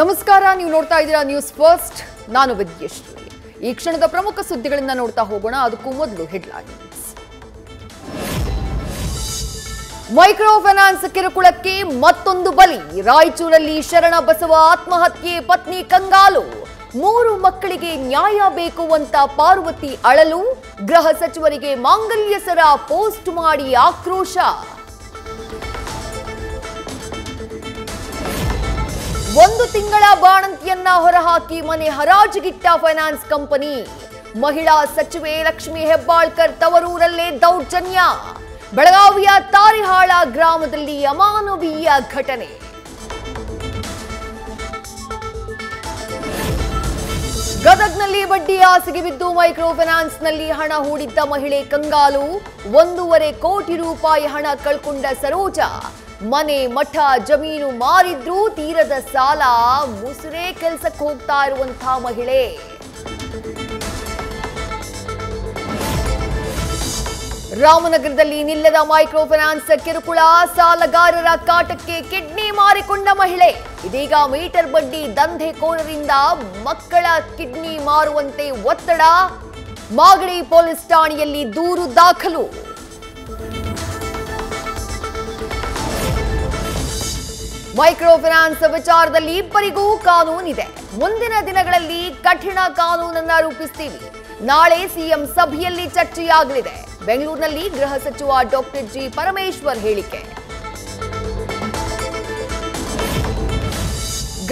ನಮಸ್ಕಾರ, ನೀವು ನೋಡ್ತಾ ಇದ್ದೀರಾ ನ್ಯೂಸ್ ಫಸ್ಟ್. ನಾನು ವಿದ್ಯಶ್ರೀ. ಈ ಕ್ಷಣದ ಪ್ರಮುಖ ಸುದ್ದಿಗಳನ್ನ ನೋಡ್ತಾ ಹೋಗೋಣ. ಅದಕ್ಕೂ ಮೊದಲು ಹೆಡ್ಲೈನ್ಸ್. ಮೈಕ್ರೋ ಫೈನಾನ್ಸ್ ಕಿರುಕುಳಕ್ಕೆ ಮತ್ತೊಂದು ಬಲಿ. ರಾಯಚೂರಲ್ಲಿ ಶರಣ ಬಸವ ಆತ್ಮಹತ್ಯೆ, ಪತ್ನಿ ಕಂಗಾಲು. 3 ಮಕ್ಕಳಿಗೆ ನ್ಯಾಯ ಬೇಕು ಅಂತ ಪಾರ್ವತಿ ಅಳಲು. ಗೃಹ ಸಚಿವರಿಗೆ ಮಾಂಗಲ್ಯ ಸರ ಪೋಸ್ಟ್ ಮಾಡಿ ಆಕ್ರೋಶ. ಒಂದು ತಿಂಗಳ ಬಾಣಂತಿಯನ್ನ ಹೊರಹಾಕಿ ಮನೆ ಹರಾಜಿಗಿಟ್ಟ ಫೈನಾನ್ಸ್ ಕಂಪನಿ. ಮಹಿಳಾ ಸಚಿವೆ ಲಕ್ಷ್ಮಿ ಹೆಬ್ಬಾಳ್ಕರ್ ತವರೂರಲ್ಲೇ ದೌರ್ಜನ್ಯ. ಬೆಳಗಾವಿಯ ತಾರಿಹಾಳ ಗ್ರಾಮದಲ್ಲಿ ಅಮಾನವೀಯ ಘಟನೆ. ಗದಗ್ನಲ್ಲಿ ಬಡ್ಡಿ ಆಸೆಗೆ ಬಿದ್ದು ಮೈಕ್ರೋ ಫೈನಾನ್ಸ್ನಲ್ಲಿ ಹಣ ಹೂಡಿದ್ದ ಮಹಿಳೆ ಕಂಗಾಲು. 1.5 ಕೋಟಿ ರೂಪಾಯಿ ಹಣ ಕಳ್ಕೊಂಡ ಸರೋಜ. ಮನೆ ಮಠ ಜಮೀನು ಮಾರಿದ್ರೂ ತೀರದ ಸಾಲ. ಮುಸುರೆ ಕೆಲಸಕ್ಕೆ ಹೋಗ್ತಾ ಇರುವಂತಹ ಮಹಿಳೆ. ರಾಮನಗರದಲ್ಲಿ ನಿಲ್ಲದ ಮೈಕ್ರೋ ಫೈನಾನ್ಸ್ ಕಿರುಕುಳ. ಸಾಲಗಾರರ ಕಾಟಕ್ಕೆ ಕಿಡ್ನಿ ಮಾರಿಕೊಂಡ ಮಹಿಳೆ. ಇದೀಗ ಮೀಟರ್ ಬಡ್ಡಿ ದಂಧೆಕೋರರಿಂದ ಮಕ್ಕಳ ಕಿಡ್ನಿ ಮಾರುವಂತೆ ಒತ್ತಡ. ಮಾಗಡಿ ಪೊಲೀಸ್ ಠಾಣೆಯಲ್ಲಿ ದೂರು ದಾಖಲು. ಮೈಕ್ರೋ ಫೈನಾನ್ಸ್ ವಿಚಾರದಲ್ಲಿ ಇಬ್ಬರಿಗೂ ಕಾನೂನಿದೆ. ಮುಂದಿನ ದಿನಗಳಲ್ಲಿ ಕಠಿಣ ಕಾನೂನನ್ನ ರೂಪಿಸ್ತೀವಿ. ನಾಳೆ ಸಿಎಂ ಸಭೆಯಲ್ಲಿ ಚರ್ಚೆಯಾಗಲಿದೆ. ಬೆಂಗಳೂರಿನಲ್ಲಿ ಗೃಹ ಸಚಿವ ಡಾಕ್ಟರ್ ಜಿ ಪರಮೇಶ್ವರ್ ಹೇಳಿಕೆ.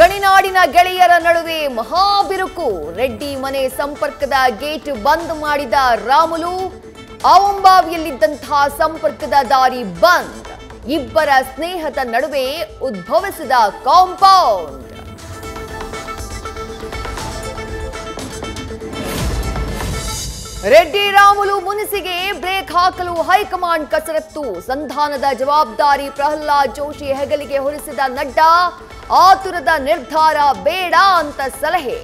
ಗಣಿನಾಡಿನ ಗೆಳೆಯರ ನಡುವೆ ಮಹಾಬಿರುಕು. ರೆಡ್ಡಿ ಮನೆ ಸಂಪರ್ಕದ ಗೇಟ್ ಬಂದ್ ಮಾಡಿದ ರಾಮುಲು. ಆವಂಬಾವಿಯಲ್ಲಿದ್ದಂತಹ ಸಂಪರ್ಕದ ದಾರಿ ಬಂದ್. ಇಬ್ಬರ ಸ್ನೇಹದ ನಡುವೆ ಉದ್ಭವಿಸಿದ ಕಾಂಪೌಂಡ್. ರೆಡ್ಡಿ ರಾಮುಲು ಮುನಿಸಿಗೆ ಬ್ರೇಕ್ ಹಾಕಲು ಹೈಕಮಾಂಡ್ ಕಸರತ್ತು. ಸಂಧಾನದ ಜವಾಬ್ದಾರಿ ಪ್ರಹ್ಲಾದ್ ಜೋಶಿ ಹೆಗಲಿಗೆ ಹೊರಿಸಿದ ನಡ್ಡಾ. ಆತುರದ ನಿರ್ಧಾರ ಬೇಡ ಅಂತ ಸಲಹೆ.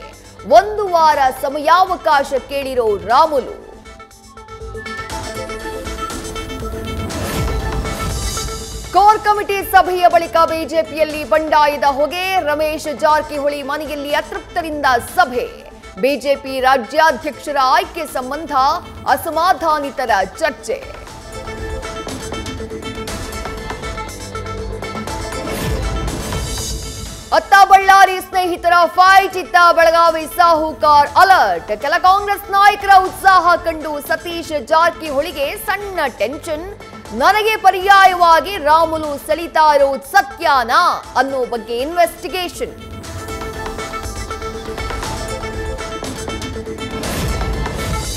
1 ವಾರ ಸಮಯಾವಕಾಶ ಕೇಳಿರೋ ರಾಮುಲು. ಕೋರ್ ಕಮಿಟಿ ಸಭೆಯ ಬಳಿಕ ಬಿಜೆಪಿಯಲ್ಲಿ ಬಂಡಾಯದ ಹೊಗೆ. ರಮೇಶ್ ಜಾರಕಿಹೊಳಿ ಮನೆಯಲ್ಲಿ ಅತೃಪ್ತರಿಂದ ಸಭೆ. ಬಿಜೆಪಿ ರಾಜ್ಯಾಧ್ಯಕ್ಷರ ಆಯ್ಕೆ ಸಂಬಂಧ ಅಸಮಾಧಾನಿತರ ಚರ್ಚೆ. ಅತ್ತ ಬಳ್ಳಾರಿ ಸ್ನೇಹಿತರ ಫೈಟ್, ಇತ್ತ ಬೆಳಗಾವಿ ಸಾಹುಕಾರ್ ಅಲರ್ಟ್. ಕೆಲ ಕಾಂಗ್ರೆಸ್ ನಾಯಕರ ಉತ್ಸಾಹ ಕಂಡು ಸತೀಶ್ ಜಾರಕಿಹೊಳಿಗೆ ಸಣ್ಣ ಟೆನ್ಷನ್. ನನಗೆ ಪರ್ಯಾಯವಾಗಿ ರಾಮುಲು ಸೆಳಿತಾ ಇರೋದು ಸತ್ಯನಾ ಅನ್ನೋ ಬಗ್ಗೆ ಇನ್ವೆಸ್ಟಿಗೇಷನ್.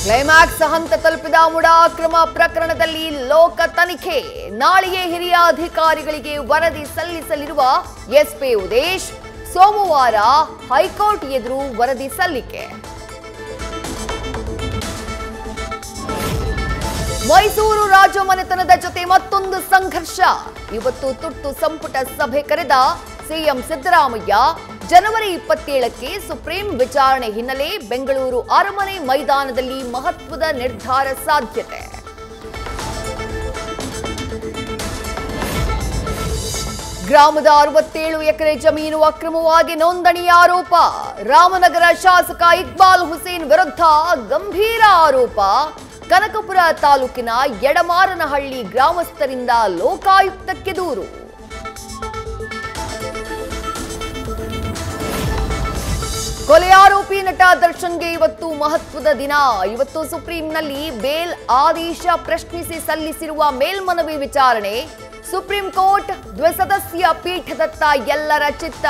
ಕ್ಲೈಮ್ಯಾಕ್ಸ್ ಹಂತ ತಲುಪಿದ ಮುಡಾ ಅಕ್ರಮ ಪ್ರಕರಣದಲ್ಲಿ ಲೋಕ ತನಿಖೆ. ನಾಳೆಯೇ ಹಿರಿಯ ಅಧಿಕಾರಿಗಳಿಗೆ ವರದಿ ಸಲ್ಲಿಸಲಿರುವ ಎಸ್ಪಿ ಉದೇಶ್. ಸೋಮವಾರ ಹೈಕೋರ್ಟ್ ಎದುರು ವರದಿ ಸಲ್ಲಿಕೆ. ಮೈಸೂರು ರಾಜಮನೆತನದ ಜೊತೆ ಮತ್ತೊಂದು ಸಂಘರ್ಷ. ಇವತ್ತು ತುರ್ತು ಸಂಪುಟ ಸಭೆ ಕರೆದ ಸಿಎಂ ಸಿದ್ದರಾಮಯ್ಯ. ಜನವರಿ 27ಕ್ಕೆ ಸುಪ್ರೀಂ ವಿಚಾರಣೆ ಹಿನ್ನೆಲೆ ಬೆಂಗಳೂರು ಅರಮನೆ ಮೈದಾನದಲ್ಲಿ ಮಹತ್ವದ ನಿರ್ಧಾರ ಸಾಧ್ಯತೆ. ಗ್ರಾಮದ 67 ಎಕರೆ ಜಮೀನು ಅಕ್ರಮವಾಗಿ ನೋಂದಣಿ ಆರೋಪ. ರಾಮನಗರ ಶಾಸಕ ಇಕ್ಬಾಲ್ ಹುಸೇನ್ ವಿರುದ್ಧ ಗಂಭೀರ ಆರೋಪ. ಕನಕಪುರ ತಾಲೂಕಿನ ಯಡಮಾರನಹಳ್ಳಿ ಗ್ರಾಮಸ್ಥರಿಂದ ಲೋಕಾಯುಕ್ತಕ್ಕೆ ದೂರು. ಕೊಲೆ ಆರೋಪಿ ನಟ ದರ್ಶನ್ಗೆ ಇವತ್ತು ಮಹತ್ವದ ದಿನ. ಇವತ್ತು ಸುಪ್ರೀಂನಲ್ಲಿ ಬೇಲ್ ಆದೇಶ ಪ್ರಶ್ನಿಸಿ ಸಲ್ಲಿಸಿರುವ ಮೇಲ್ಮನವಿ ವಿಚಾರಣೆ. ಸುಪ್ರೀಂ ಕೋರ್ಟ್ ದ್ವಿಸದಸ್ಯ ಪೀಠದತ್ತ ಎಲ್ಲರ ಚಿತ್ತ.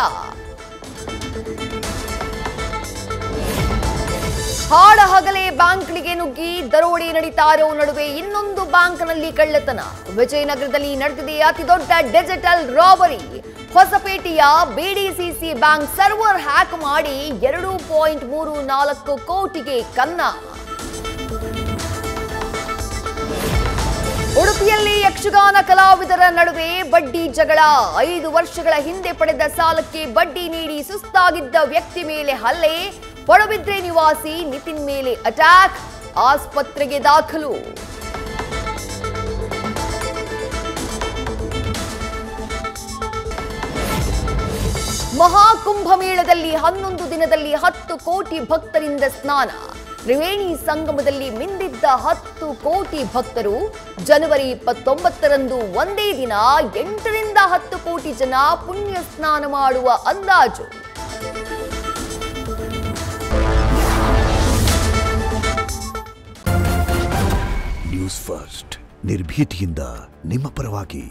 ಹಾಡ ಹಗಲೇ ಬ್ಯಾಂಕ್ಗಳಿಗೆ ನುಗ್ಗಿ ದರೋಡೆ ನಡೀತಾ ಇರೋ ನಡುವೆ ಇನ್ನೊಂದು ಬ್ಯಾಂಕ್ನಲ್ಲಿ ಕಳ್ಳತನ. ವಿಜಯನಗರದಲ್ಲಿ ನಡೆದಿದೆ ಅತಿ ದೊಡ್ಡ ಡಿಜಿಟಲ್ ರಾಬರಿ. ಹೊಸಪೇಟೆಯ ಬಿಡಿಸಿಸಿ ಬ್ಯಾಂಕ್ ಸರ್ವರ್ ಹ್ಯಾಕ್ ಮಾಡಿ 2.34 ಕೋಟಿಗೆ ಕನ್ನ. ಉಡುಪಿಯಲ್ಲಿ ಯಕ್ಷಗಾನ ಕಲಾವಿದರ ನಡುವೆ ಬಡ್ಡಿ ಜಗಳ. 5 ವರ್ಷಗಳ ಹಿಂದೆ ಪಡೆದ ಸಾಲಕ್ಕೆ ಬಡ್ಡಿ ನೀಡಿ ಸುಸ್ತಾಗಿದ್ದ ವ್ಯಕ್ತಿ ಮೇಲೆ ಹಲ್ಲೆ. ಪಡುಬಿದ್ರೆ ನಿವಾಸಿ ನಿತಿನ್ ಮೇಲೆ ಅಟ್ಯಾಕ್. ಆಸ್ಪತ್ರೆಗೆ ದಾಖಲು. ಮಹಾಕುಂಭಮೇಳದಲ್ಲಿ 11 ದಿನದಲ್ಲಿ 10 ಕೋಟಿ ಭಕ್ತರಿಂದ ಸ್ನಾನ. ತ್ರಿವೇಣಿ ಸಂಗಮದಲ್ಲಿ ಮಿಂದಿದ್ದ 10 ಕೋಟಿ ಭಕ್ತರು. ಜನವರಿ 29ರಂದು ಒಂದೇ ದಿನ 8 ರಿಂದ 10 ಕೋಟಿ ಜನ ಪುಣ್ಯ ಸ್ನಾನ ಮಾಡುವ ಅಂದಾಜು. ನ್ಯೂಸ್ ಫಸ್ಟ್ ನಿರ್ಭೀತಿಯಿಂದ ನಿಮ್ಮ ಪರವಾಗಿ.